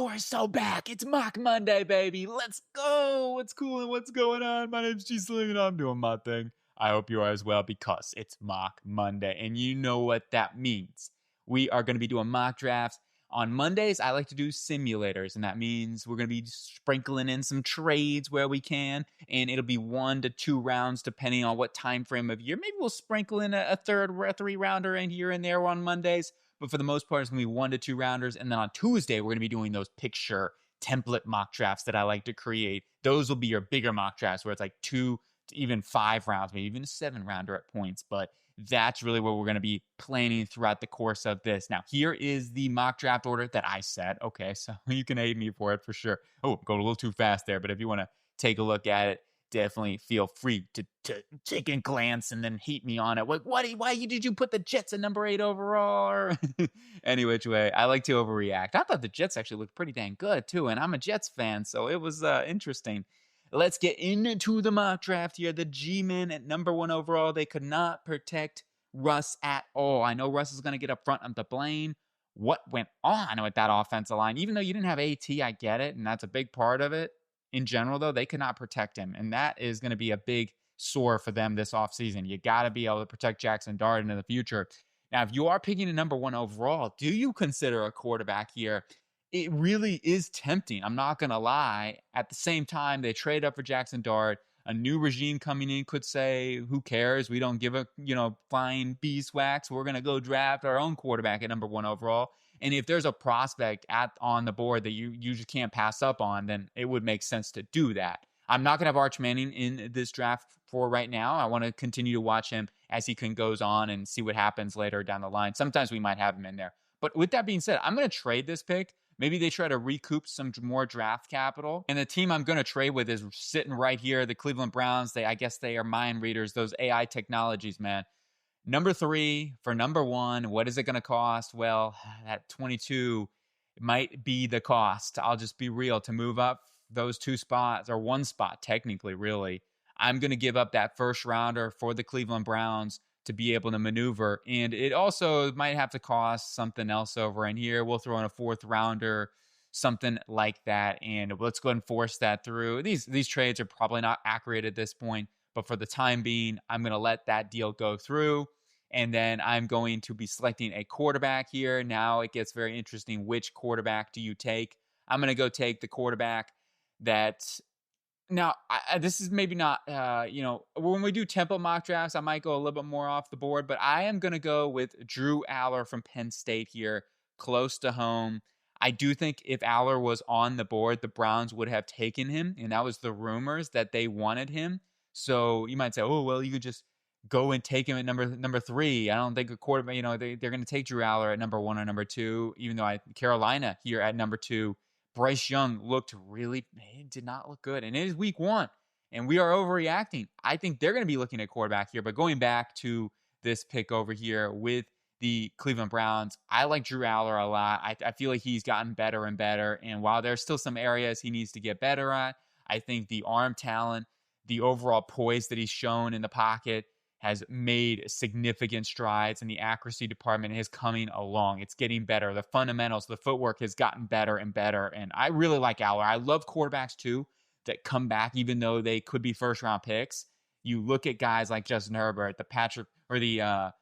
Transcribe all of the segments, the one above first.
we're so back. It's Mock Monday, baby. Let's go. What's cool and what's going on? My name's G Sling and I'm doing my thing. I hope you are as well because it's Mock Monday. And you know what that means. We are going to be doing mock drafts. On Mondays, I like to do simulators, and that means we're going to be sprinkling in some trades where we can, and it'll be 1 to 2 rounds depending on what time frame of year. Maybe we'll sprinkle in a 3-rounder in here and there on Mondays, but for the most part, it's going to be 1 to 2 rounders, and then on Tuesday, we're going to be doing those picture template mock drafts that I like to create. Those will be your bigger mock drafts where it's like 2 to even 5 rounds, maybe even a 7-rounder at points, but that's really what we're going to be planning throughout the course of this. Now, here is the mock draft order that I set. Okay, so you can hate me for it for sure. Oh, going a little too fast there, but if you want to take a look at it, definitely feel free to take a glance and then hate me on it. Like, why did you put the Jets at number 8 overall? Any which way, I like to overreact. I thought the Jets actually looked pretty dang good too, and I'm a Jets fan, so it was interesting. Let's get into the mock draft here. The G-Men at number 1 overall. They could not protect Russ at all. I know Russ is going to get up front of the blame. What went on with that offensive line? Even though you didn't have AT, I get it, and that's a big part of it. In general, though, they could not protect him, and that is going to be a big sore for them this offseason. You got to be able to protect Jackson Dart into the future. Now, if you are picking a number 1 overall, do you consider a quarterback here? It really is tempting. I'm not going to lie. At the same time, they trade up for Jackson Dart. A new regime coming in could say, who cares? We don't give a, flying beeswax. We're going to go draft our own quarterback at number 1 overall. And if there's a prospect on the board that you just can't pass up on, then it would make sense to do that. I'm not going to have Arch Manning in this draft for right now. I want to continue to watch him as he goes on and see what happens later down the line. Sometimes we might have him in there. But with that being said, I'm going to trade this pick. Maybe they try to recoup some more draft capital. And the team I'm going to trade with is sitting right here, the Cleveland Browns. I guess they are mind readers, those AI technologies, man. Number 3 for number 1. What is it going to cost? Well, at 22 might be the cost. I'll just be real. To move up those 2 spots, or 1 spot technically, really, I'm going to give up that first rounder for the Cleveland Browns to be able to maneuver. And it also might have to cost something else over in here. We'll throw in a 4th rounder, something like that. And let's go ahead and force that through. These trades are probably not accurate at this point, but for the time being, I'm going to let that deal go through. And then I'm going to be selecting a quarterback here. Now it gets very interesting. Which quarterback do you take? I'm going to go take the quarterback that... Now, this is maybe not, when we do tempo mock drafts, I might go a little bit more off the board, but I am going to go with Drew Allar from Penn State here, close to home. I do think if Allar was on the board, the Browns would have taken him, and that was the rumors that they wanted him. So you might say, oh, well, you could just go and take him at number 3. I don't think a quarterback, they're going to take Drew Allar at number 1 or number 2, even though Carolina here at number 2. Bryce Young did not look good. And it is week 1. And we are overreacting. I think they're going to be looking at quarterback here. But going back to this pick over here with the Cleveland Browns, I like Drew Allar a lot. I feel like he's gotten better and better. And while there's still some areas he needs to get better at, I think the arm talent, the overall poise that he's shown in the pocket has made significant strides, and the accuracy department is coming along. It's getting better. The fundamentals, the footwork has gotten better and better. And I really like Allar. I love quarterbacks too that come back, even though they could be first-round picks. You look at guys like Justin Herbert, the Patrick or the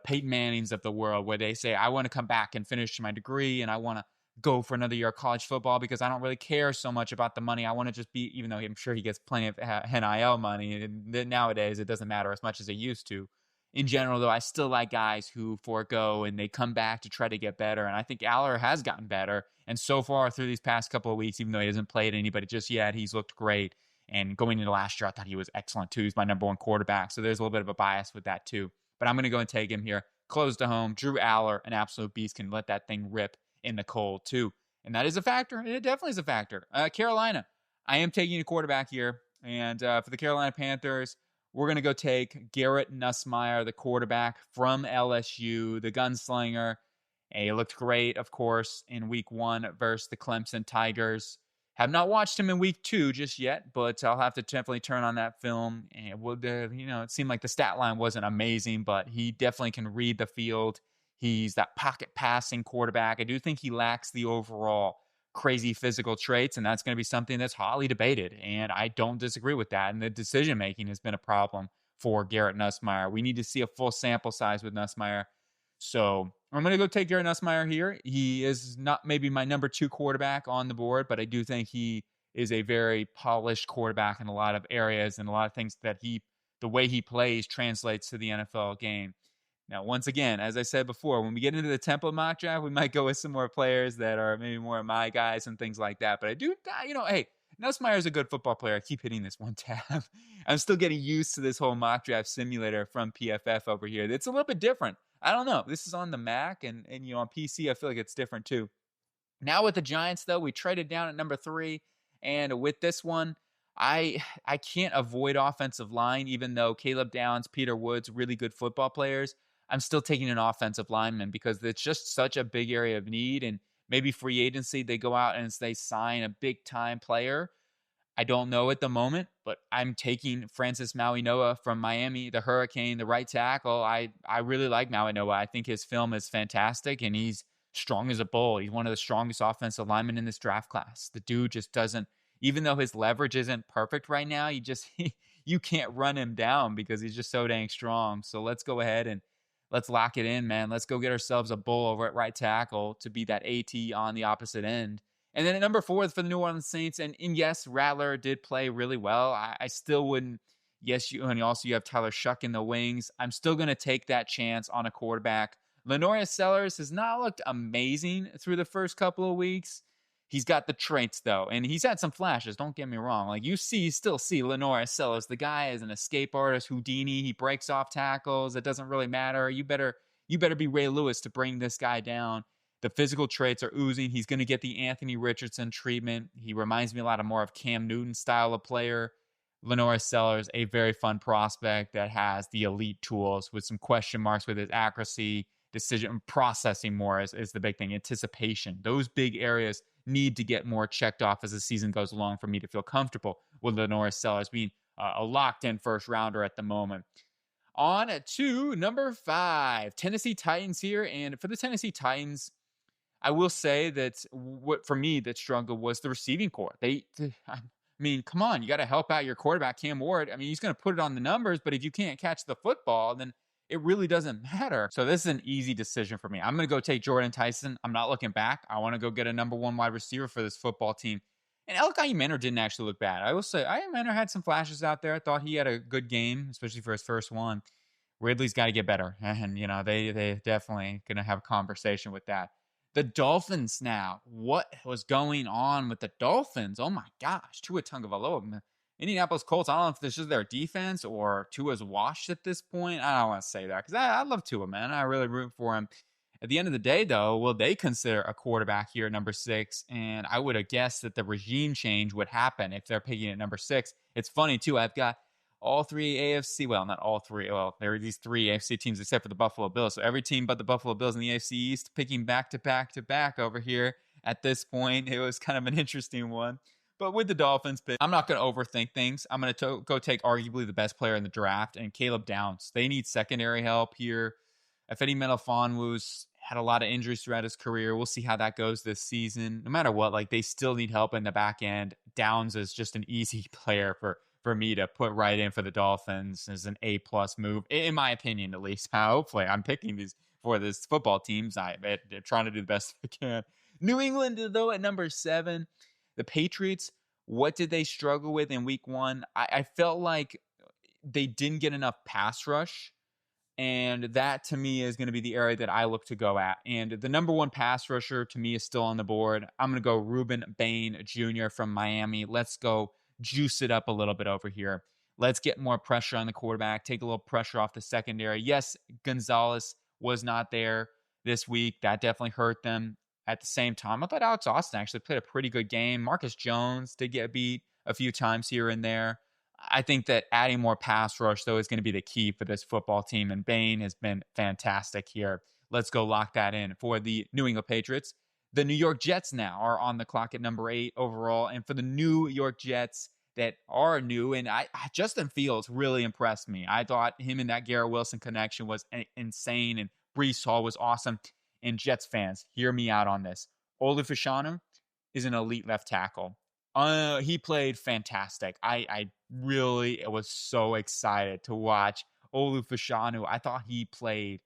Peyton Mannings of the world, where they say, I want to come back and finish my degree, and I want to go for another year of college football because I don't really care so much about the money. I want to just be, even though I'm sure he gets plenty of NIL money, and nowadays it doesn't matter as much as it used to. In general, though, I still like guys who forego and they come back to try to get better. And I think Allar has gotten better. And so far through these past couple of weeks, even though he hasn't played anybody just yet, he's looked great. And going into last year, I thought he was excellent too. He's my number 1 quarterback. So there's a little bit of a bias with that too. But I'm going to go and take him here. Close to home. Drew Allar, an absolute beast, can let that thing rip in the cold too. And that is a factor. It definitely is a factor. Carolina, I am taking a quarterback here. And for the Carolina Panthers, we're going to go take Garrett Nussmeier, the quarterback from LSU, the gunslinger. And he looked great, of course, in week 1 versus the Clemson Tigers. Have not watched him in week 2 just yet, but I'll have to definitely turn on that film. And it seemed like the stat line wasn't amazing, but he definitely can read the field. He's that pocket passing quarterback. I do think he lacks the overall crazy physical traits, and that's going to be something that's hotly debated. And I don't disagree with that. And the decision making has been a problem for Garrett Nussmeier. We need to see a full sample size with Nussmeier. So I'm going to go take Garrett Nussmeier here. He is not maybe my number 2 quarterback on the board, but I do think he is a very polished quarterback in a lot of areas, and a lot of things that the way he plays translates to the NFL game. Now, once again, as I said before, when we get into the template mock draft, we might go with some more players that are maybe more of my guys and things like that. But I do, hey, Nussmeier is a good football player. I keep hitting this one tab. I'm still getting used to this whole mock draft simulator from PFF over here. It's a little bit different. I don't know. This is on the Mac, and on PC, I feel like it's different too. Now with the Giants, though, we traded down at number 3. And with this one, I can't avoid offensive line, even though Caleb Downs, Peter Woods, really good football players. I'm still taking an offensive lineman because it's just such a big area of need. And maybe free agency, they go out and they sign a big-time player. I don't know at the moment, but I'm taking Francis Mauigoa from Miami, the Hurricane, the right tackle. I really like Mauigoa. I think his film is fantastic, and he's strong as a bull. He's one of the strongest offensive linemen in this draft class. The dude just doesn't, even though his leverage isn't perfect right now, you can't run him down because he's just so dang strong. So let's go ahead and let's lock it in, man. Let's go get ourselves a bull over at right tackle to be that AT on the opposite end. And then at number 4 for the New Orleans Saints, and yes, Rattler did play really well. I still wouldn't. Yes, you have Tyler Shuck in the wings. I'm still going to take that chance on a quarterback. LaNorris Sellers has not looked amazing through the first couple of weeks. He's got the traits, though, and he's had some flashes. Don't get me wrong. Like, you still see LaNorris Sellers. The guy is an escape artist, Houdini. He breaks off tackles. It doesn't really matter. You better be Ray Lewis to bring this guy down. The physical traits are oozing. He's going to get the Anthony Richardson treatment. He reminds me a lot more of Cam Newton style of player. LaNorris Sellers, a very fun prospect that has the elite tools with some question marks with his accuracy, decision processing more is the big thing. Anticipation. Those big areas need to get more checked off as the season goes along for me to feel comfortable with LaNorris Sellers being a locked-in first rounder at the moment. On to number 5, Tennessee Titans here. And for the Tennessee Titans, I will say that what for me that struggled was the receiving core. I mean, come on, you got to help out your quarterback, Cam Ward. I mean, he's going to put it on the numbers, but if you can't catch the football, then it really doesn't matter. So this is an easy decision for me. I'm going to go take Jordan Tyson. I'm not looking back. I want to go get a number 1 wide receiver for this football team. And Elkai Manor didn't actually look bad. I will say, Manor had some flashes out there. I thought he had a good game, especially for his first one. Ridley's got to get better. And, they definitely going to have a conversation with that. The Dolphins now. What was going on with the Dolphins? Oh, my gosh. Tua Tagovailoa. Indianapolis Colts, I don't know if this is their defense or Tua's washed at this point. I don't want to say that because I love Tua, man. I really root for him. At the end of the day, though, will they consider a quarterback here at number 6? And I would have guessed that the regime change would happen if they're picking at number 6. It's funny, too. I've got all 3 AFC. Well, not all 3. Well, there are these 3 AFC teams except for the Buffalo Bills. So every team but the Buffalo Bills in the AFC East picking back to back to back over here at this point. It was kind of an interesting one. But with the Dolphins pick, I'm not going to overthink things. I'm going to go take arguably the best player in the draft and Caleb Downs. They need secondary help here. Efedi Melifonwu's had a lot of injuries throughout his career. We'll see how that goes this season. No matter what, they still need help in the back end. Downs is just an easy player for me to put right in for the Dolphins as an A-plus move, in my opinion, at least. Hopefully, I'm picking these for this football teams. They're trying to do the best they can. New England, though, at number 7. The Patriots, what did they struggle with in week 1? I felt like they didn't get enough pass rush. And that, to me, is going to be the area that I look to go at. And the number 1 pass rusher, to me, is still on the board. I'm going to go Reuben Bain Jr. from Miami. Let's go juice it up a little bit over here. Let's get more pressure on the quarterback, take a little pressure off the secondary. Yes, Gonzalez was not there this week. That definitely hurt them. At the same time, I thought Alex Austin actually played a pretty good game. Marcus Jones did get beat a few times here and there. I think that adding more pass rush, though, is going to be the key for this football team, and Bain has been fantastic here. Let's go lock that in. For the New England Patriots, the New York Jets now are on the clock at number 8 overall, and for the New York Jets that are new, and Justin Fields really impressed me. I thought him and that Garrett Wilson connection was insane, and Breece Hall was awesome. And Jets fans, hear me out on this. Olu Fashanu is an elite left tackle. He played fantastic. I really was so excited to watch Olu Fashanu. I thought he played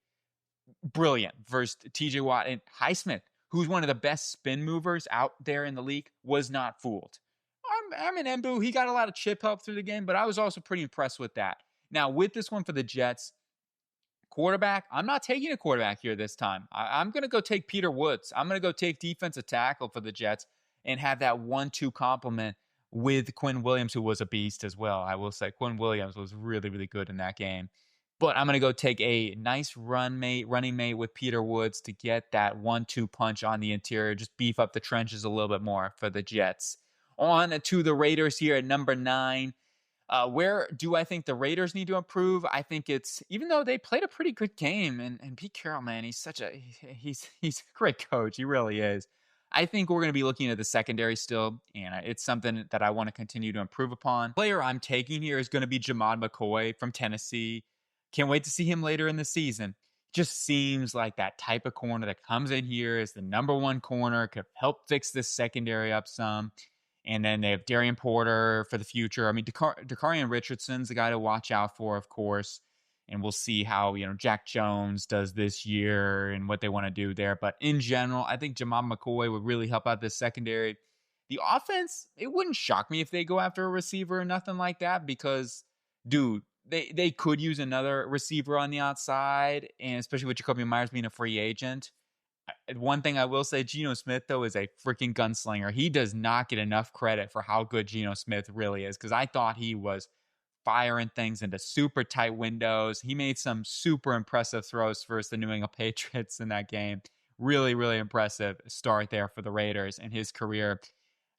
brilliant versus TJ Watt and Highsmith, who's one of the best spin movers out there in the league, was not fooled. Armin Embu, he got a lot of chip help through the game, but I was also pretty impressed with that. Now, with this one for the Jets, quarterback, I'm not taking a quarterback here this time. I'm going to go take Peter Woods. I'm going to go take defensive tackle for the Jets and have that 1-2 complement with Quinn Williams, who was a beast as well. I will say Quinn Williams was really, really good in that game. But I'm going to go take a nice running mate with Peter Woods to get that 1-2 punch on the interior, just beef up the trenches a little bit more for the Jets. On to the Raiders here at number 9. Where do I think the Raiders need to improve? I think it's, even though they played a pretty good game, and Pete Carroll, man, he's a great coach. He really is. I think we're going to be looking at the secondary still, and it's something that I want to continue to improve upon. Player I'm taking here is going to be Jermod McCoy from Tennessee. Can't wait to see him later in the season. Just seems like that type of corner that comes in here as the number 1 corner, could help fix this secondary up some. And then they have Darian Porter for the future. I mean, Dakarian Richardson's the guy to watch out for, of course. And we'll see how, Jack Jones does this year and what they want to do there. But in general, I think Jermod McCoy would really help out this secondary. The offense, it wouldn't shock me if they go after a receiver or nothing like that because, dude, they could use another receiver on the outside, and especially with Jacoby Myers being a free agent. One thing I will say, Geno Smith, though, is a freaking gunslinger. He does not get enough credit for how good Geno Smith really is, because I thought he was firing things into super tight windows. He made some super impressive throws versus the New England Patriots in that game. Really, really impressive start there for the Raiders in his career.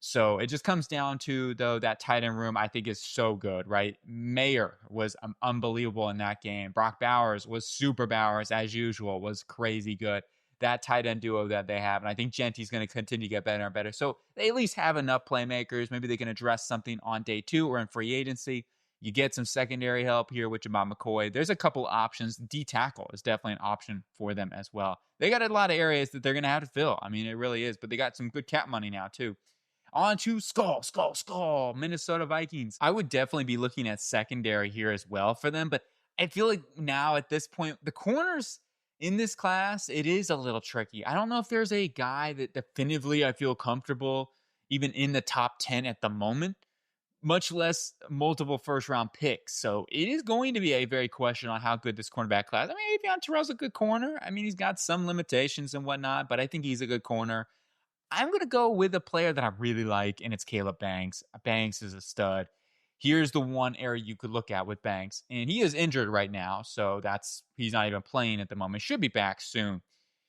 So it just comes down to, though, that tight end room I think is so good, right? Mayer was unbelievable in that game. Brock Bowers was super Bowers, as usual, was crazy good. That tight end duo that they have. And I think Genty's going to continue to get better and better. So they at least have enough playmakers. Maybe they can address something on day 2 or in free agency. You get some secondary help here with Jermod McCoy. There's a couple options. D-tackle is definitely an option for them as well. They got a lot of areas that they're going to have to fill. I mean, it really is. But they got some good cap money now, too. On to Skull, Minnesota Vikings. I would definitely be looking at secondary here as well for them. But I feel like now at this point, the corners in this class, it is a little tricky. I don't know if there's a guy that definitively I feel comfortable even in the top 10 at the moment, much less multiple first-round picks. So it is going to be a very question on how good this cornerback class. I mean, Avion Terrell's a good corner. I mean, he's got some limitations and whatnot, but I think he's a good corner. I'm going to go with a player that I really like, and it's Caleb Banks. Banks is a stud. Here's the one area you could look at with Banks, and he is injured right now, so he's not even playing at the moment. Should be back soon.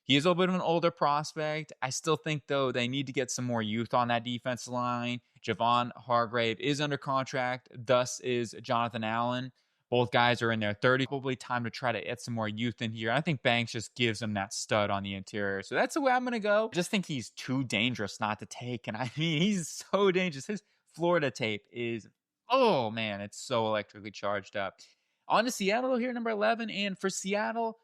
He is a little bit of an older prospect. I still think, though, they need to get some more youth on that defense line. Javon Hargrave is under contract. Thus is Jonathan Allen. Both guys are in their 30s. Probably time to try to get some more youth in here. I think Banks just gives them that stud on the interior. So that's the way I'm going to go. I just think he's too dangerous not to take. And I mean, he's so dangerous. His Florida tape is, oh man, it's so electrically charged up. On to Seattle here, number 11. And for Seattle,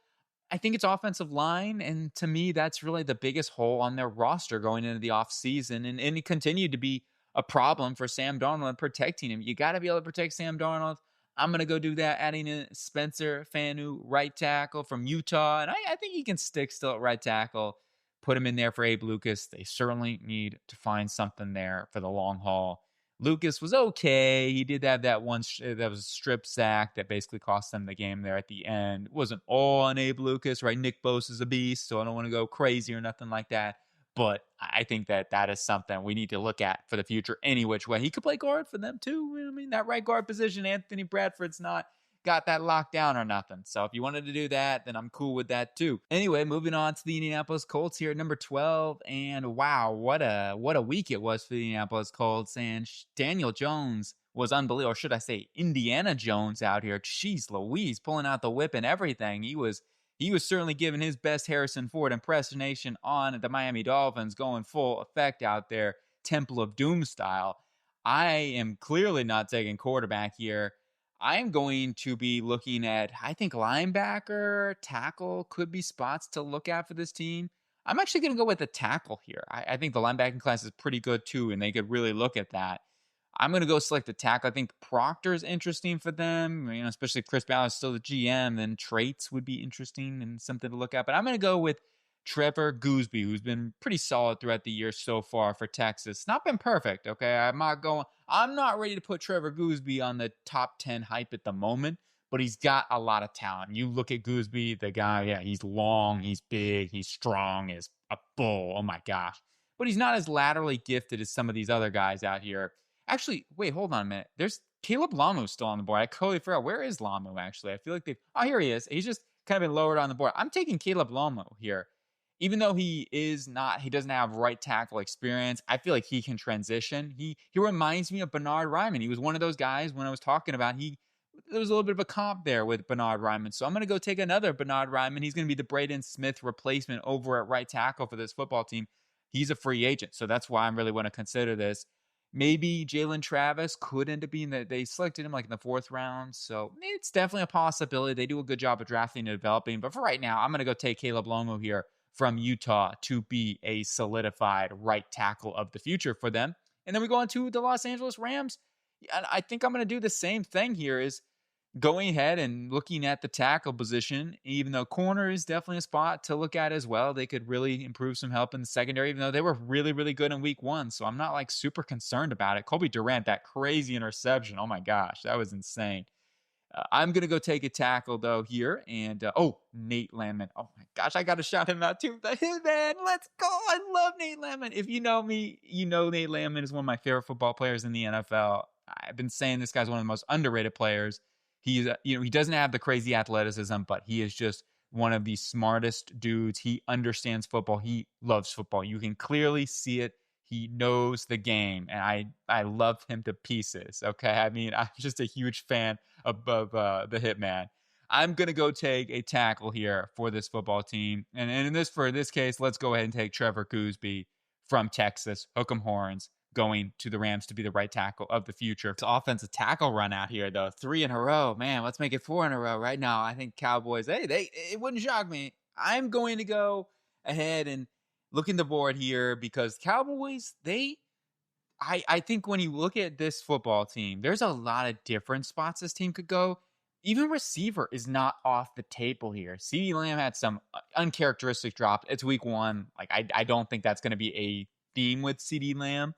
I think it's offensive line. And to me, that's really the biggest hole on their roster going into the offseason. And it continued to be a problem for Sam Darnold and protecting him. You got to be able to protect Sam Darnold. I'm going to go do that, adding in Spencer Fanu, right tackle from Utah. And I think he can stick still at right tackle. Put him in there for Abe Lucas. They certainly need to find something there for the long haul. Lucas was okay. He did have that one that was a strip sack that basically cost them the game there at the end. It wasn't all on Abe Lucas, right? Nick Bosa's a beast, so I don't want to go crazy or nothing like that. But I think that is something we need to look at for the future any which way. He could play guard for them too. I mean, that right guard position, Anthony Bradford's not got that locked down or nothing. So if you wanted to do that, then I'm cool with that too. Anyway, moving on to the Indianapolis Colts here at number 12. And wow, what a week it was for the Indianapolis Colts. And Daniel Jones was unbelievable. Or should I say Indiana Jones out here. Jeez Louise, pulling out the whip and everything. He was certainly giving his best Harrison Ford impersonation on the Miami Dolphins, going full effect out there, Temple of Doom style. I am clearly not taking quarterback here. I am going to be looking at, I think linebacker, tackle could be spots to look at for this team. I'm actually going to go with the tackle here. I think the linebacking class is pretty good too, and they could really look at that. I'm going to go select the tackle. I think Proctor is interesting for them, especially if Chris Ballard is still the GM. Then traits would be interesting and something to look at. But I'm going to go with Trevor Goosby, who's been pretty solid throughout the year so far for Texas. Not been perfect, okay? I'm not ready to put Trevor Goosby on the top 10 hype at the moment, but he's got a lot of talent. You look at Goosby, the guy, yeah, he's long, he's big, he's strong, he's a bull. Oh my gosh. But he's not as laterally gifted as some of these other guys out here. Actually, wait, hold on a minute. There's Caleb Lamu still on the board. I totally forgot. Where is Lamu, actually? I feel like oh, here he is. He's just kind of been lowered on the board. I'm taking Caleb Lamu here. Even though he doesn't have right tackle experience, I feel like he can transition. He reminds me of Bernhard Raimann. He was one of those guys when I was talking about, there was a little bit of a comp there with Bernhard Raimann. So I'm going to go take another Bernhard Raimann. He's going to be the Braden Smith replacement over at right tackle for this football team. He's a free agent. So that's why I really want to consider this. Maybe Jalen Travis could end up being that they selected him like in the 4th round. So it's definitely a possibility. They do a good job of drafting and developing. But for right now, I'm going to go take Caleb Lamu here from Utah to be a solidified right tackle of the future for them. And then we go on to the Los Angeles Rams. And I think I'm going to do the same thing here, is going ahead and looking at the tackle position, even though corner is definitely a spot to look at as well. They could really improve some help in the secondary, even though they were really, really good in week 1. So I'm not like super concerned about it. Colby Durant, that crazy interception. Oh my gosh, that was insane. I'm going to go take a tackle, though, here. And, Nate Landman. Oh, my gosh, I got to shout him out, too. The Hitman, let's go. I love Nate Landman. If you know me, you know Nate Landman is one of my favorite football players in the NFL. I've been saying this guy's one of the most underrated players. He's, he doesn't have the crazy athleticism, but he is just one of the smartest dudes. He understands football. He loves football. You can clearly see it. He knows the game, and I love him to pieces, okay? I mean, I'm just a huge fan of the Hitman. I'm going to go take a tackle here for this football team. And for this case, let's go ahead and take Trevor Goosby from Texas, hook 'em horns, going to the Rams to be the right tackle of the future. It's offensive tackle run out here, though. 3 in a row. Man, let's make it 4 in a row right now. I think Cowboys, it wouldn't shock me. I'm going to go ahead and looking the board here because Cowboys, I think when you look at this football team, there's a lot of different spots this team could go. Even receiver is not off the table here. CeeDee Lamb had some uncharacteristic drops. It's week 1. Like, I don't think that's going to be a theme with CeeDee Lamb.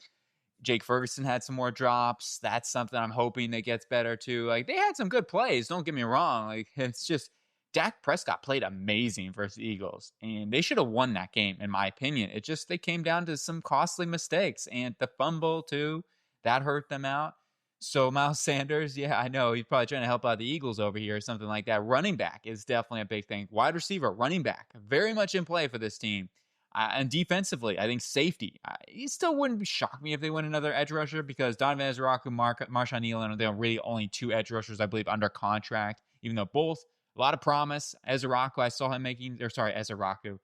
Jake Ferguson had some more drops. That's something I'm hoping that gets better too. Like, they had some good plays. Don't get me wrong. Like, it's just Dak Prescott played amazing versus the Eagles, and they should have won that game, in my opinion. It just, they came down to some costly mistakes, and the fumble too, that hurt them out. So Miles Sanders, yeah, I know he's probably trying to help out the Eagles over here or something like that. Running back is definitely a big thing. Wide receiver, running back, very much in play for this team. And defensively, I think safety. It still wouldn't shock me if they win another edge rusher because Donovan Ezraku, Marshawn Nealon, they're really only 2 edge rushers, I believe, under contract, even though both, a lot of promise. Ezraku, I saw him Ezraku.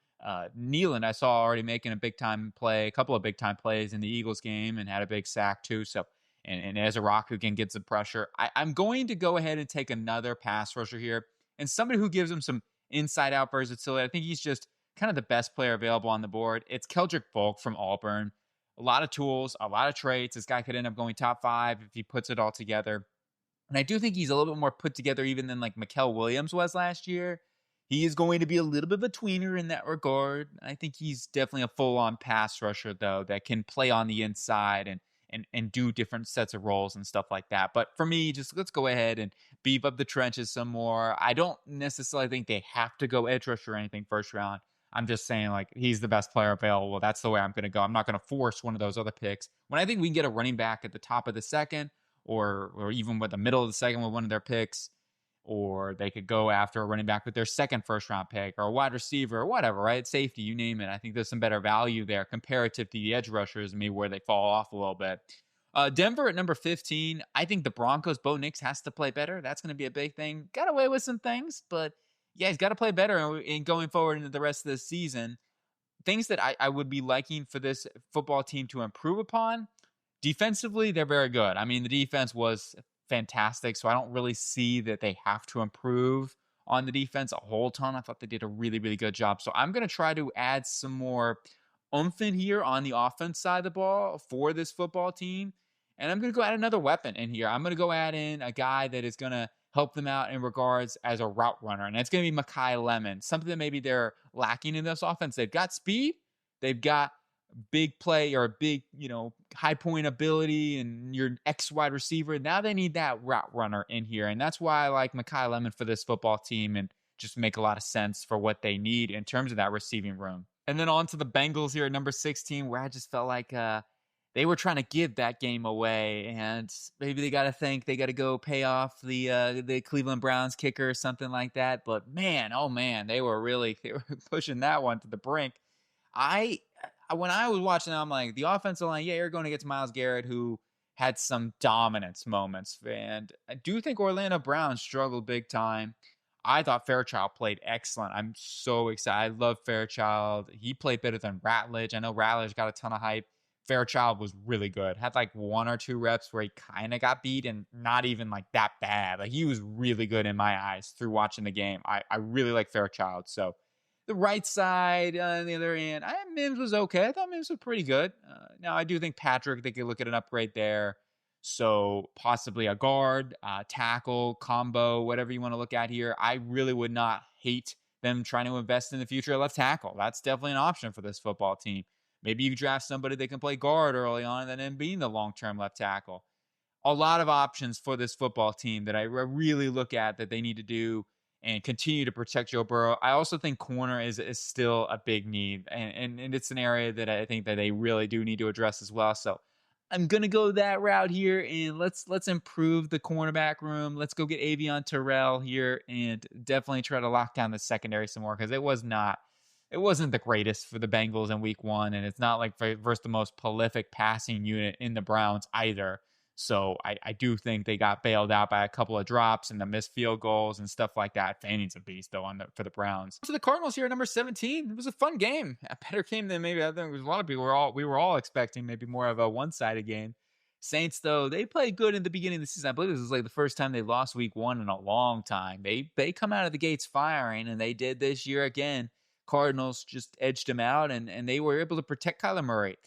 Nealon, I saw already making a big-time play, a couple of big-time plays in the Eagles game and had a big sack too. So, and Ezraku can get some pressure. I'm going to go ahead and take another pass rusher here and somebody who gives him some inside-out versatility. I think he's just kind of the best player available on the board. It's Keldrick Folk from Auburn. A lot of tools, a lot of traits. This guy could end up going top 5 if he puts it all together. And I do think he's a little bit more put together even than like Mikael Williams was last year. He is going to be a little bit of a tweener in that regard. I think he's definitely a full-on pass rusher, though, that can play on the inside and do different sets of roles and stuff like that. But for me, just let's go ahead and beef up the trenches some more. I don't necessarily think they have to go edge rusher or anything first round. I'm just saying, like, he's the best player available. That's the way I'm going to go. I'm not going to force one of those other picks. When I think we can get a running back at the top of the second, or even with the middle of the second with one of their picks, or they could go after a running back with their second first-round pick, or a wide receiver, or whatever, right? Safety, you name it. I think there's some better value there comparative to the edge rushers, maybe where they fall off a little bit. Denver at number 15. I think the Broncos, Bo Nix has to play better. That's going to be a big thing. Got away with some things, but yeah, he's got to play better in going forward into the rest of the season. Things that I would be liking for this football team to improve upon. Defensively, they're very good. I mean, the defense was fantastic, so I don't really see that they have to improve on the defense a whole ton. I thought they did a really, really good job. So I'm going to try to add some more oomph in here on the offense side of the ball for this football team. And I'm going to go add another weapon in here. I'm going to go add in a guy that is going to help them out in regards as a route runner. And that's going to be Mekhi Lemon, something that maybe they're lacking in this offense. They've got speed. They've got big play or big, high point ability and your X wide receiver. Now they need that route runner in here. And that's why I like Mekhi Lemon for this football team and just make a lot of sense for what they need in terms of that receiving room. And then on to the Bengals here at number 16, where I just felt like they were trying to give that game away. And maybe they got to go pay off the Cleveland Browns kicker or something like that. But man, oh man, they were pushing that one to the brink. When I was watching, I'm like, the offensive line, you're going against Myles Garrett, who had some dominance moments. And I do think Orlando Brown struggled big time. I thought Fairchild played excellent. I'm so excited. I love Fairchild. He played better than Ratledge. I know Ratledge got a ton of hype. Fairchild was really good. Had like 1 or 2 reps where he kind of got beat and not even like that bad. Like he was really good in my eyes through watching the game. I really like Fairchild. So the right side, on the other hand, Mims was okay. I thought Mims was pretty good. Now, I do think Patrick, they could look at an upgrade there. So possibly a guard, tackle, combo, whatever you want to look at here. I really would not hate them trying to invest in the future at left tackle. That's definitely an option for this football team. Maybe you draft somebody that can play guard early on and then being the long-term left tackle. A lot of options for this football team that I really look at that they need to do and continue to protect Joe Burrow. I also think corner is still a big need, and it's an area that I think that they really do need to address as well. So I'm going to go that route here, and let's improve the cornerback room. Let's go get Avion Terrell here and definitely try to lock down the secondary some more because it wasn't the greatest for the Bengals in week 1, and it's not like versus the most prolific passing unit in the Browns either. So I do think they got bailed out by a couple of drops and the missed field goals and stuff like that. Fanning's a beast, though, for the Browns. To the Cardinals here at number 17. It was a fun game. A better game than maybe I think a lot of people we were all expecting maybe more of a one-sided game. Saints, though, they played good in the beginning of the season. I believe this was like the first time they lost week 1 in a long time. They come out of the gates firing, and they did this year again. Cardinals just edged them out, and they were able to protect Kyler Murray.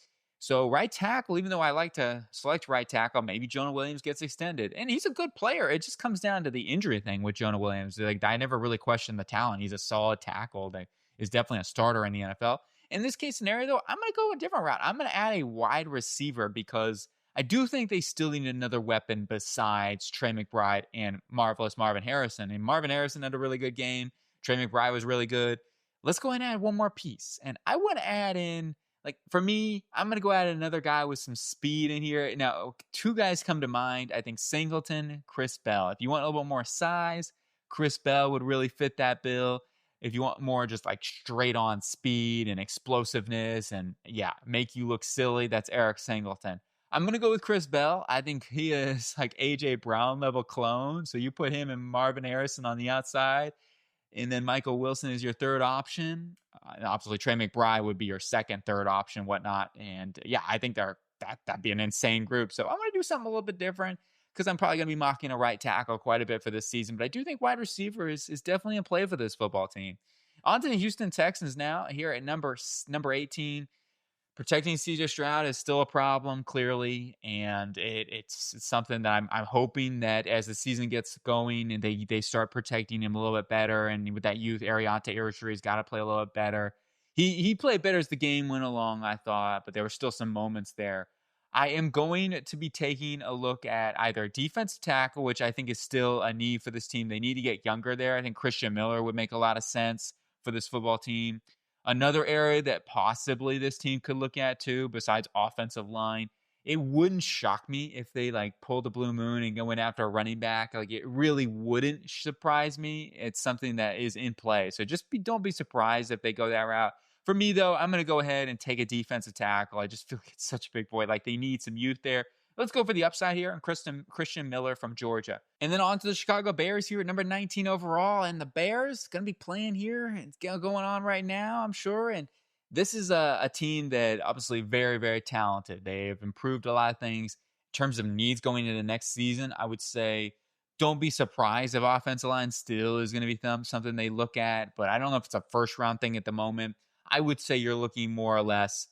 So right tackle, even though I like to select right tackle, maybe Jonah Williams gets extended. And he's a good player. It just comes down to the injury thing with Jonah Williams. Like I never really questioned the talent. He's a solid tackle that is definitely a starter in the NFL. In this case scenario, though, I'm going to go a different route. I'm going to add a wide receiver because I do think they still need another weapon besides Trey McBride and marvelous Marvin Harrison. And Marvin Harrison had a really good game. Trey McBride was really good. Let's go ahead and add one more piece. And I want to add in, like, for me, I'm going to go add another guy with some speed in here. Now, 2 guys come to mind. I think Singleton, Chris Bell. If you want a little bit more size, Chris Bell would really fit that bill. If you want more just like straight on speed and explosiveness and, make you look silly, that's Eric Singleton. I'm going to go with Chris Bell. I think he is like A.J. Brown level clone. So you put him and Marvin Harrison on the outside. And then Michael Wilson is your third option. Obviously, Trey McBride would be your second, third option, whatnot. And I think that'd be an insane group. So I'm going to do something a little bit different because I'm probably going to be mocking a right tackle quite a bit for this season. But I do think wide receiver is definitely in play for this football team. On to the Houston Texans now here at number 18. Protecting C.J. Stroud is still a problem, clearly, and it's something that I'm hoping that as the season gets going and they start protecting him a little bit better, and with that youth, Ariante Irishry's got to play a little bit better. He played better as the game went along, I thought, but there were still some moments there. I am going to be taking a look at either defensive tackle, which I think is still a need for this team. They need to get younger there. I think Christian Miller would make a lot of sense for this football team. Another area that possibly this team could look at too, besides offensive line, it wouldn't shock me if they like pulled the blue moon and went after a running back. Like it really wouldn't surprise me. It's something that is in play. So don't be surprised if they go that route. For me though, I'm going to go ahead and take a defensive tackle. I just feel like it's such a big void. Like they need some youth there. Let's go for the upside here on Christian Miller from Georgia. And then on to the Chicago Bears here at number 19 overall. And the Bears going to be playing here. It's going on right now, I'm sure. And this is a team that obviously very, very talented. They have improved a lot of things. In terms of needs going into the next season, I would say Don't be surprised if offensive line still is going to be something they look at, but I don't know if it's a first round thing at the moment. I would say you're looking more or less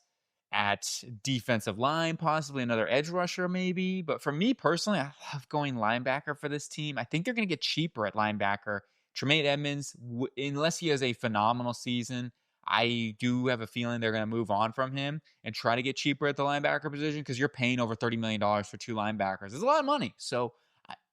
at defensive line, possibly another edge rusher maybe. But for me personally, I love going linebacker for this team. I think they're going to get cheaper at linebacker. Tremaine Edmonds, unless he has a phenomenal season, I do have a feeling they're going to move on from him and try to get cheaper at the linebacker position because you're paying over $30 million for 2 linebackers. It's a lot of money. So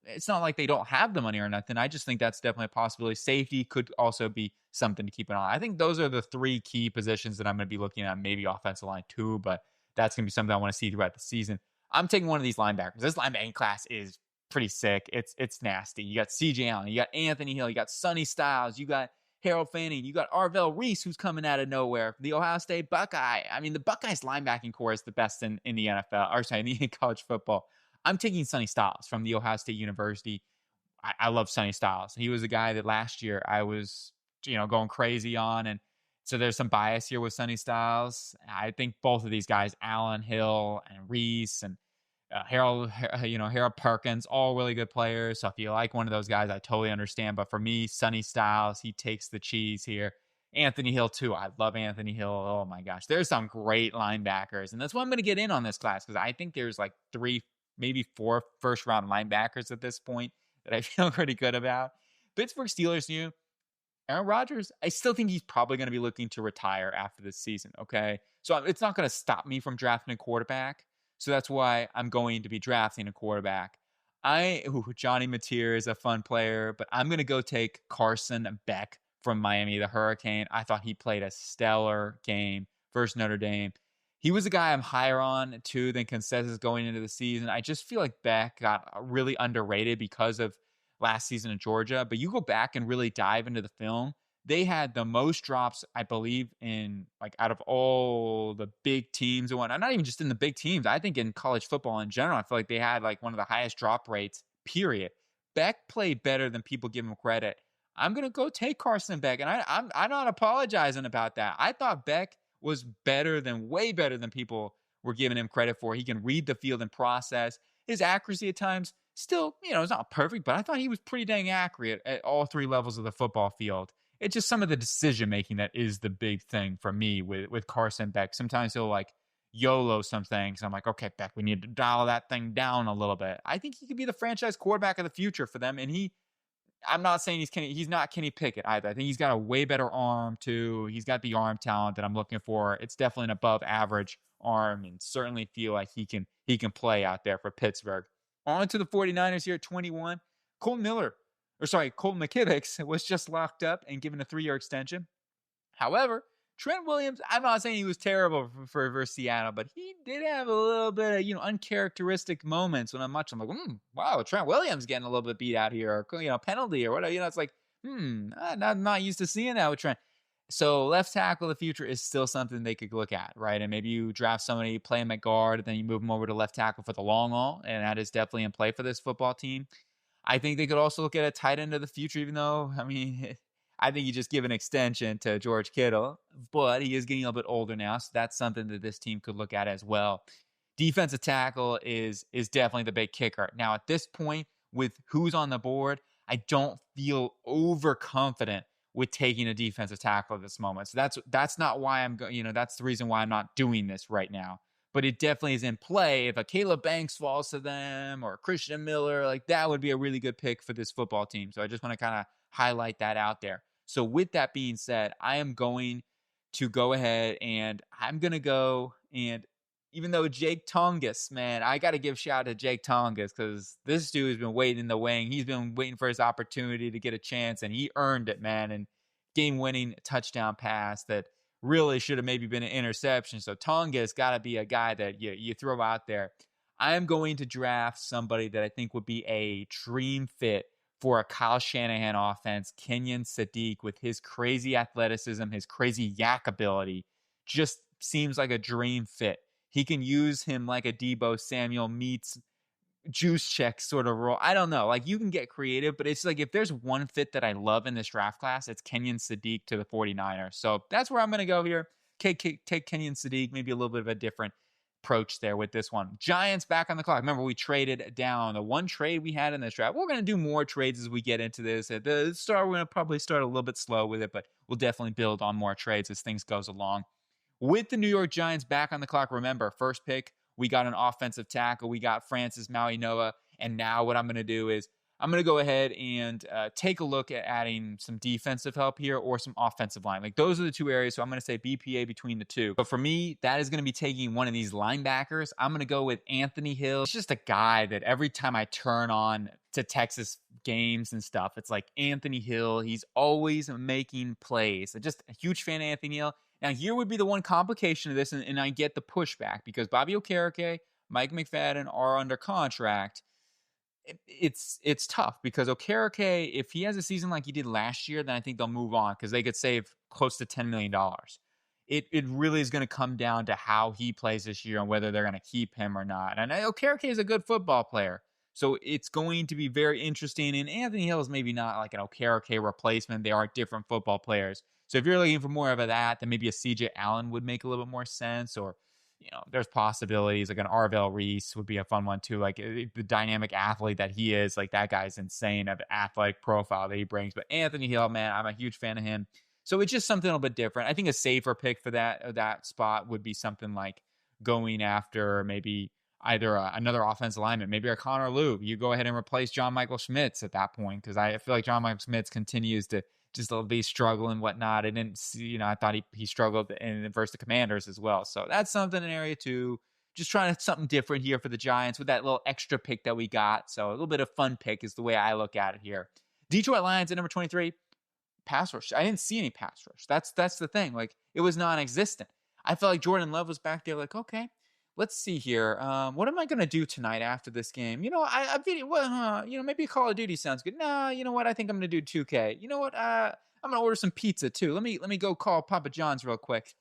it's not like they don't have the money or nothing. I just think that's definitely a possibility. Safety could also be something to keep an eye on. I think those are the 3 key positions that I'm going to be looking at, maybe offensive line too, but that's going to be something I want to see throughout the season. I'm taking one of these linebackers. This linebacking class is pretty sick. It's nasty. You got CJ Allen, you got Anthony Hill, you got Sonny Styles, you got Harold Fanning, you got Arvell Reese, who's coming out of nowhere, the Ohio State Buckeye. I mean, the Buckeyes linebacking core is the best in the NFL, or sorry, in college football. I'm taking Sonny Styles from the Ohio State University. I love Sonny Styles. He was a guy that last year I was, going crazy on. And so there's some bias here with Sonny Styles. I think both of these guys, Allen, Hill, and Reese, and Harold Perkins, all really good players. So if you like one of those guys, I totally understand. But for me, Sonny Styles, he takes the cheese here. Anthony Hill, too. I love Anthony Hill. Oh, my gosh. There's some great linebackers. And that's why I'm going to get in on this class because I think there's like 3, maybe 4 first-round linebackers at this point that I feel pretty good about. Pittsburgh Steelers, Aaron Rodgers, I still think he's probably going to be looking to retire after this season, okay? So it's not going to stop me from drafting a quarterback. So that's why I'm going to be drafting a quarterback. Johnny Mateer is a fun player, but I'm going to go take Carson Beck from Miami, the Hurricane. I thought he played a stellar game versus Notre Dame. He was a guy I'm higher on, too, than consensus going into the season. I just feel like Beck got really underrated because of last season in Georgia. But you go back and really dive into the film, they had the most drops, I believe, in out of all the big teams and whatnot. Not even just in the big teams. I think in college football in general, I feel like they had one of the highest drop rates, period. Beck played better than people give him credit. I'm going to go take Carson Beck, and I'm not apologizing about that. I thought Beck was way better than people were giving him credit for. He can read the field and process. His accuracy at times still, it's not perfect, but I thought he was pretty dang accurate at all 3 levels of the football field. It's just some of the decision-making that is the big thing for me with Carson Beck. Sometimes he'll YOLO some things. I'm like, okay, Beck, we need to dial that thing down a little bit. I think he could be the franchise quarterback of the future for them. And I'm not saying he's not Kenny Pickett either. I think he's got a way better arm too. He's got the arm talent that I'm looking for. It's definitely an above average arm and certainly feel like he can play out there for Pittsburgh. On to the 49ers here at 21. Colton McKivitz was just locked up and given a 3-year extension. However, Trent Williams, I'm not saying he was terrible for Seattle, but he did have a little bit of, uncharacteristic moments when I'm watching. I'm like, wow, Trent Williams getting a little bit beat out here, or, penalty or whatever. It's like, I'm not used to seeing that with Trent. So left tackle of the future is still something they could look at, right? And maybe you draft somebody, play him at guard, and then you move him over to left tackle for the long haul, and that is definitely in play for this football team. I think they could also look at a tight end of the future, even though, I think you just give an extension to George Kittle, but he is getting a little bit older now, so that's something that this team could look at as well. Defensive tackle is definitely the big kicker. Now, at this point, with who's on the board, I don't feel overconfident with taking a defensive tackle at this moment. So that's not why I'm going. That's the reason why I'm not doing this right now. But it definitely is in play. If a Caleb Banks falls to them or Christian Miller, that would be a really good pick for this football team. So I just want to kind of highlight that out there. So with that being said, I am going to go ahead and I'm going to go and even though Jake Tongas, man, I got to give shout out to Jake Tongas because this dude has been waiting in the wing. He's been waiting for his opportunity to get a chance, and he earned it, man. And game-winning touchdown pass that really should have maybe been an interception. So Tongas got to be a guy that you throw out there. I am going to draft somebody that I think would be a dream fit for a Kyle Shanahan offense. Kenyon Sadiq, with his crazy athleticism, his crazy yak ability, just seems like a dream fit. He can use him like a Deebo Samuel meets juice check sort of role. I don't know. You can get creative, but it's if there's one fit that I love in this draft class, it's Kenyon Sadiq to the 49ers. So that's where I'm going to go here. Take Kenyon Sadiq, maybe a little bit of a different approach there with this one. Giants back on the clock. Remember, we traded down. The one trade we had in this draft. We're going to do more trades as we get into this. At the start, we're going to probably start a little bit slow with it, but we'll definitely build on more trades as things goes along. With the New York Giants back on the clock, remember, first pick, we got an offensive tackle. We got Francis Maui-Noa. And now what I'm going to do is I'm going to go ahead and take a look at adding some defensive help here or some offensive line. Like, those are the two areas. So I'm going to say BPA between the two. But for me, that is going to be taking one of these linebackers. I'm going to go with Anthony Hill. It's just a guy that every time I turn on to Texas games and stuff, it's like Anthony Hill. He's always making plays. I'm just a huge fan of Anthony Hill. Now, here would be the one complication of this, and I get the pushback because Bobby Okereke, Mike McFadden are under contract. It's tough because Okereke, if he has a season like he did last year, then I think they'll move on because they could save close to $10 million. It really is going to come down to how he plays this year and whether they're going to keep him or not. And Okereke is a good football player, so it's going to be very interesting. And Anthony Hill is maybe not like an Okereke replacement. They are different football players. So if you're looking for more of that, then maybe a CJ Allen would make a little bit more sense, or there's possibilities like an Arvell Reese would be a fun one too. Like the dynamic athlete that he is, like that guy's insane of athletic profile that he brings. But Anthony Hill, man, I'm a huge fan of him. So it's just something a little bit different. I think a safer pick for that spot would be something like going after maybe either another offensive lineman, maybe a Connor Lew. You go ahead and replace John Michael Schmitz at that point because I feel like John Michael Schmitz continues to just be struggling and whatnot. I didn't see, I thought he struggled in versus the Commanders as well. So that's something in area two. Just trying something different here for the Giants with that little extra pick that we got. So a little bit of fun pick is the way I look at it here. Detroit Lions at number 23, pass rush. I didn't see any pass rush. That's the thing. Like, it was non-existent. I felt like Jordan Love was back there like, okay, let's see here. What am I going to do tonight after this game? Maybe Call of Duty sounds good. Nah, you know what? I think I'm going to do 2K. You know what? I'm going to order some pizza too. Let me go call Papa John's real quick.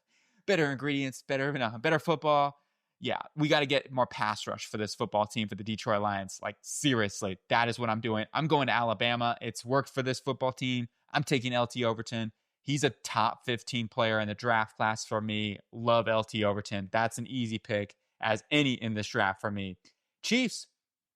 Better ingredients, better football. Yeah, we got to get more pass rush for this football team for the Detroit Lions. Like, seriously, that is what I'm doing. I'm going to Alabama. It's worked for this football team. I'm taking LT Overton. He's a top 15 player in the draft class for me. Love LT Overton. That's an easy pick as any in this draft for me. Chiefs,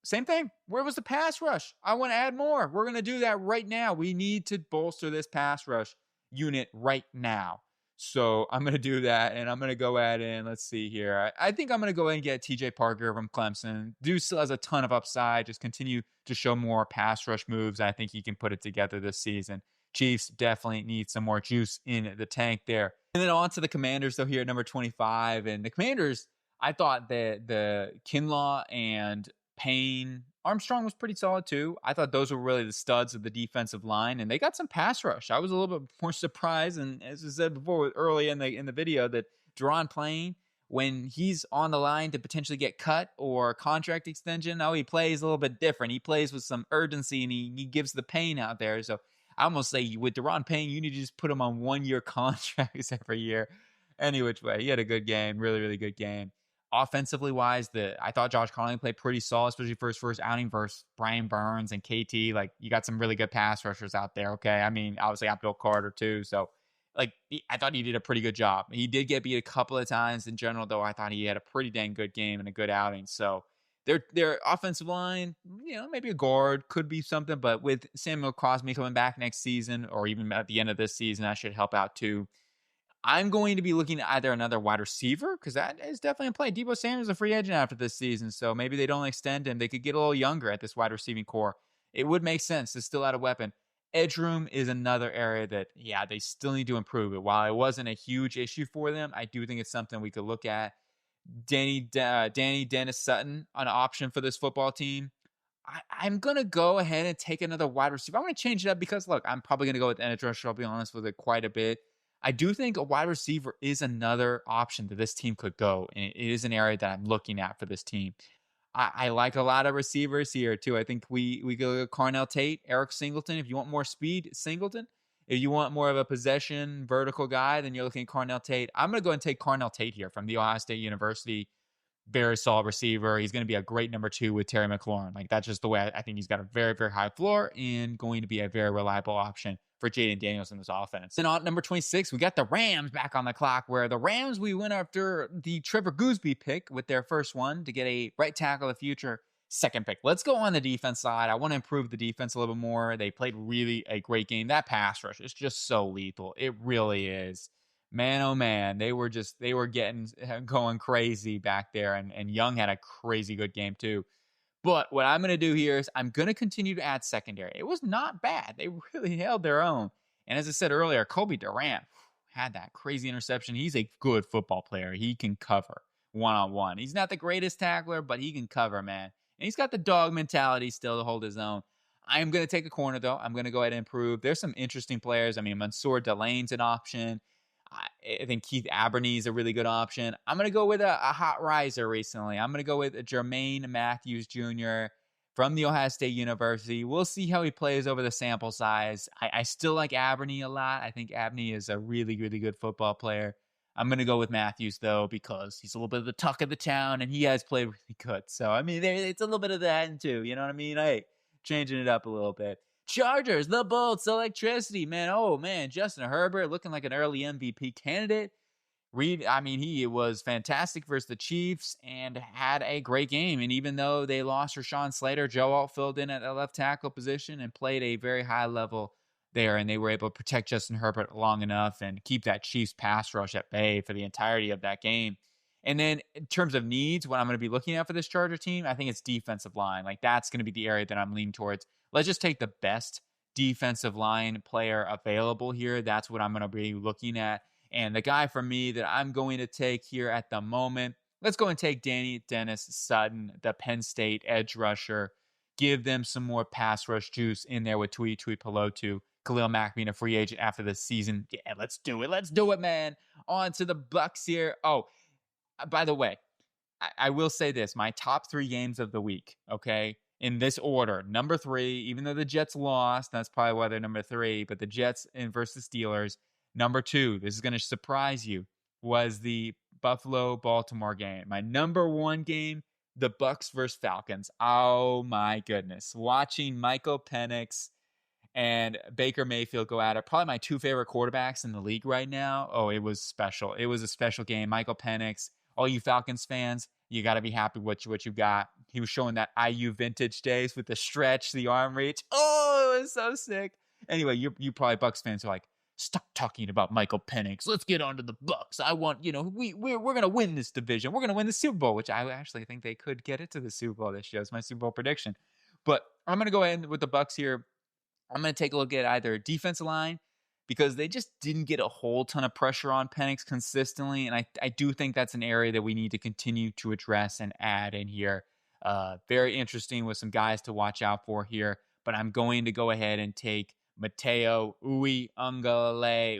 same thing. Where was the pass rush? I want to add more. We're going to do that right now. We need to bolster this pass rush unit right now. So I'm going to do that, and I'm going to go ahead and let's see here. I think I'm going to go ahead and get TJ Parker from Clemson. Dude still has a ton of upside. Just continue to show more pass rush moves. I think he can put it together this season. Chiefs definitely need some more juice in the tank there. And then on to the Commanders, though, here at number 25. And the Commanders, I thought that the Kinlaw and Payne, Armstrong was pretty solid too. I thought those were really the studs of the defensive line, and they got some pass rush. I was a little bit more surprised, and as I said before early in the video, that Deron Payne, when he's on the line to potentially get cut or contract extension, he plays a little bit different. He plays with some urgency, and he gives the pain out there. So I almost say with Deron Payne, you need to just put him on 1-year contracts every year. Any which way, he had a good game, really, really good game. Offensively wise, I thought Josh Conley played pretty solid, especially for his first outing versus Brian Burns and KT. Like, you got some really good pass rushers out there, okay? I mean, obviously Abdul Carter too. So, like, I thought he did a pretty good job. He did get beat a couple of times in general, though. I thought he had a pretty dang good game and a good outing. So, their offensive line, maybe a guard could be something, but with Samuel Crosby coming back next season or even at the end of this season, that should help out too. I'm going to be looking at either another wide receiver, because that is definitely in play. Deebo Samuel's a free agent after this season, so maybe they don't extend him. They could get a little younger at this wide receiving core. It would make sense to still add a weapon. Edge room is another area that, they still need to improve it. While it wasn't a huge issue for them, I do think it's something we could look at. Danny Dennis Sutton, an option for this football team. I'm going to go ahead and take another wide receiver. I'm going to change it up because, look, I'm probably going to go with the edge rusher. I'll be honest with it quite a bit. I do think a wide receiver is another option that this team could go, and it is an area that I'm looking at for this team. I like a lot of receivers here, too. I think we go Carnell Tate, Eric Singleton. If you want more speed, Singleton. If you want more of a possession, vertical guy, then you're looking at Carnell Tate. I'm going to go and take Carnell Tate here from the Ohio State University. Very solid receiver. He's going to be a great number 2 with Terry McLaurin. Like, that's just the way I think he's got a very, very high floor and going to be a very reliable option for Jaden Daniels in this offense. Then on number 26, we got the Rams back on the clock, where the Rams, we went after the Trevor Gooseby pick with their first one to get a right tackle of the future. Second pick. Let's go on the defense side. I want to improve the defense a little bit more. They played really a great game. That pass rush is just so lethal. It really is. Man, oh man, they were getting going crazy back there, and Young had a crazy good game too. But what I'm going to do here is I'm going to continue to add secondary. It was not bad. They really held their own. And as I said earlier, Kobe Durant had that crazy interception. He's a good football player. He can cover one-on-one. He's not the greatest tackler, but he can cover, man. And he's got the dog mentality still to hold his own. I am going to take a corner, though. I'm going to go ahead and improve. There's some interesting players. I mean, Mansour Delane's an option. I think Keith Aberney is a really good option. I'm going to go with a hot riser recently. I'm going to go with Jermaine Matthews Jr. from the Ohio State University. We'll see how he plays over the sample size. I still like Aberney a lot. I think Aberney is a really, really good football player. I'm going to go with Matthews, though, because he's a little bit of the talk of the town, and he has played really good. So, I mean, it's a little bit of that, too. You know what I mean? Hey, changing it up a little bit. Chargers, the Bolts, electricity, man. Oh, man, Justin Herbert looking like an early MVP candidate. He was fantastic versus the Chiefs and had a great game. And even though they lost Rashawn Slater, Joe Alt filled in at the left tackle position and played a very high level there, and they were able to protect Justin Herbert long enough and keep that Chiefs pass rush at bay for the entirety of that game. And then in terms of needs, what I'm going to be looking at for this Charger team, I think it's defensive line. Like, that's going to be the area that I'm leaning towards. Let's just take the best defensive line player available here. That's what I'm going to be looking at. And the guy for me that I'm going to take here at the moment, let's go and take Danny Dennis Sutton, the Penn State edge rusher. Give them some more pass rush juice in there with Tui Pelotu. Khalil Mack being a free agent after the season. Yeah, let's do it. Let's do it, man. On to the Bucs here. Oh, by the way, I will say this. My top 3 games of the week, okay, in this order. Number 3, even though the Jets lost, that's probably why they're number 3, but the Jets versus Steelers. Number 2, this is going to surprise you, was the Buffalo-Baltimore game. My number 1 game, the Bucs versus Falcons. Oh, my goodness. Watching Michael Penix and Baker Mayfield go at it. Probably my 2 favorite quarterbacks in the league right now. Oh, it was special. It was a special game. Michael Penix, all you Falcons fans, you got to be happy with what you got. He was showing that IU vintage days with the stretch, the arm reach. Oh, it was so sick. Anyway, you probably Bucs fans are like, stop talking about Michael Penix. Let's get on to the Bucs. I want, we're going to win this division. We're going to win the Super Bowl, which I actually think they could get it to the Super Bowl this year. It's my Super Bowl prediction. But I'm going to go ahead with the Bucs here. I'm going to take a look at either defensive line, because they just didn't get a whole ton of pressure on Penix consistently. And I do think that's an area that we need to continue to address and add in here. Very interesting with some guys to watch out for here. But I'm going to go ahead and take Mateo Uiagalelei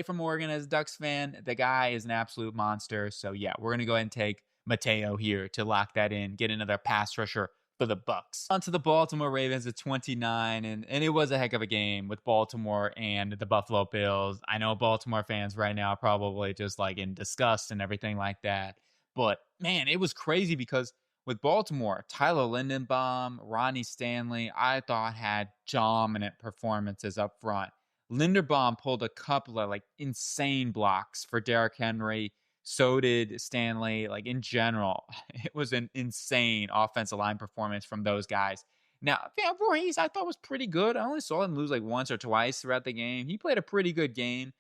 from Oregon as a Ducks fan. The guy is an absolute monster. So, yeah, we're going to go ahead and take Mateo here to lock that in, get another pass rusher for the Bucs. On to the Baltimore Ravens at 29, and it was a heck of a game with Baltimore and the Buffalo Bills. I know Baltimore fans right now are probably just like in disgust and everything like that. But, man, it was crazy because with Baltimore, Tyler Linderbaum, Ronnie Stanley, I thought had dominant performances up front. Linderbaum pulled a couple of like insane blocks for Derrick Henry. So did Stanley. Like, in general, it was an insane offensive line performance from those guys. Now, Voorhees, I thought was pretty good. I only saw him lose like once or twice throughout the game. He played a pretty good game.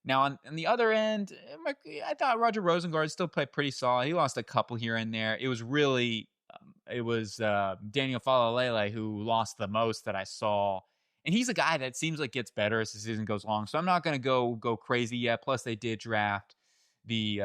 Now, on the other end, I thought Roger Rosengard still played pretty solid. He lost a couple here and there. It was really, Daniel Falalele who lost the most that I saw. And he's a guy that seems like gets better as the season goes along. So I'm not going to go crazy yet. Plus, they did draft the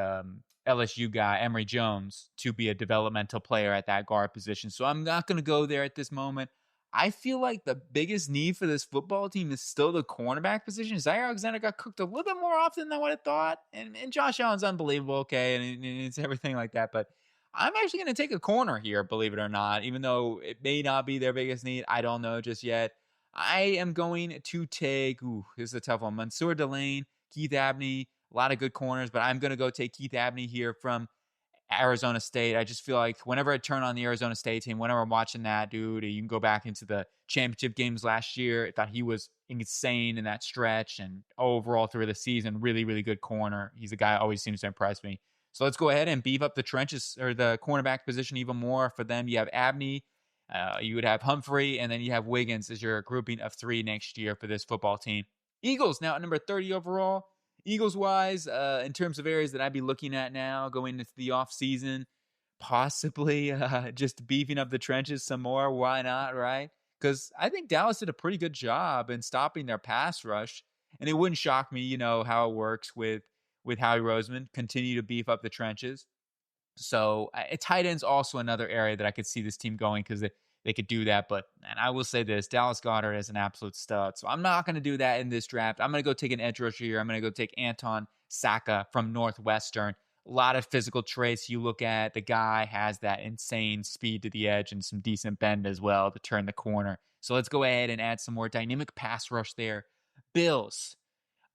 LSU guy, Emory Jones, to be a developmental player at that guard position. So I'm not going to go there at this moment. I feel like the biggest need for this football team is still the cornerback position. Zaire Alexander got cooked a little bit more often than I would have thought. And Josh Allen's unbelievable, okay, and it's everything like that. But I'm actually going to take a corner here, believe it or not, even though it may not be their biggest need. I don't know just yet. I am going to take, this is a tough one, Mansour Delane, Keith Abney, a lot of good corners, but I'm going to go take Keith Abney here from Arizona State. I just feel like whenever I turn on the Arizona State team, whenever I'm watching that dude, you can go back into the championship games last year. I thought he was insane in that stretch, and overall through the season, really, really good corner. He's a guy who always seems to impress me. So let's go ahead and beef up the trenches or the cornerback position even more for them. You have Abney, you would have Humphrey, and then you have Wiggins as your grouping of 3 next year for this football team. Eagles now at number 30 overall. Eagles-wise, in terms of areas that I'd be looking at now going into the offseason, possibly just beefing up the trenches some more. Why not, right? Because I think Dallas did a pretty good job in stopping their pass rush, and it wouldn't shock me, how it works with Howie Roseman. Continue to beef up the trenches. So tight end's also another area that I could see this team going because they could do that. But and I will say this, Dallas Goedert is an absolute stud. So I'm not going to do that in this draft. I'm going to go take an edge rusher here. I'm going to go take Anton Saka from Northwestern. A lot of physical traits. You look at the guy has that insane speed to the edge and some decent bend as well to turn the corner. So let's go ahead and add some more dynamic pass rush there. Bills.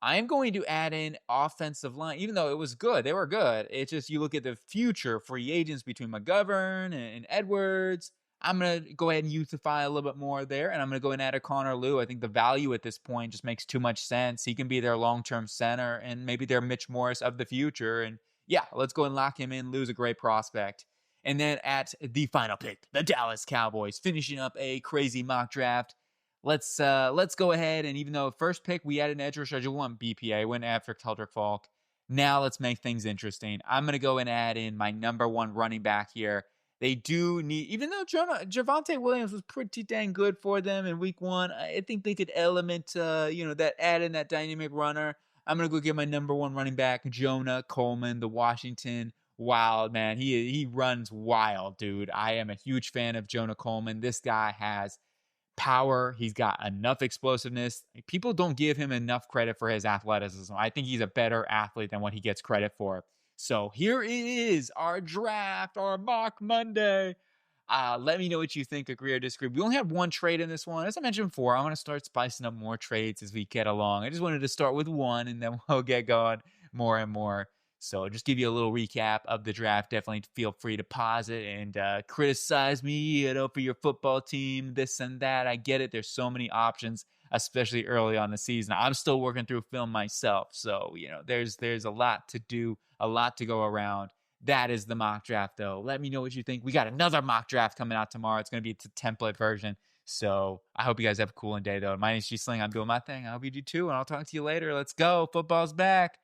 I'm going to add in offensive line, even though it was good. They were good. It's just you look at the future free agents between McGovern and Edwards. I'm going to go ahead and youthify a little bit more there, and I'm going to go and add a Connor Lew. I think the value at this point just makes too much sense. He can be their long-term center and maybe their Mitch Morris of the future. And yeah, let's go and lock him in. Lew's a great prospect. And then at the final pick, the Dallas Cowboys, finishing up a crazy mock draft. Let's go ahead, and even though first pick we had an edge rusher, I just want BPA, went after Keldrick Falk. Now let's make things interesting. I'm going to go and add in my number 1 running back here. They do need, even though Javonte Williams was pretty dang good for them in week 1, I think they could element, that add in that dynamic runner. I'm going to go get my number 1 running back, Jonah Coleman, the Washington Wild, man. He runs wild, dude. I am a huge fan of Jonah Coleman. This guy has power. He's got enough explosiveness. People don't give him enough credit for his athleticism. I think he's a better athlete than what he gets credit for. So here it is, our draft, our mock Monday. Let me know what you think, agree or disagree. We only have 1 trade in this one. As I mentioned before, I want to start spicing up more trades as we get along. I just wanted to start with 1, and then we'll get going more and more. So just give you a little recap of the draft. Definitely feel free to pause it and criticize me, for your football team, this and that. I get it. There's so many options, especially early on the season. I'm still working through film myself. So, there's a lot to do, a lot to go around. That is the mock draft, though. Let me know what you think. We got another mock draft coming out tomorrow. It's going to be a template version. So I hope you guys have a cool day, though. My name is G Sling. I'm doing my thing. I hope you do too. And I'll talk to you later. Let's go. Football's back.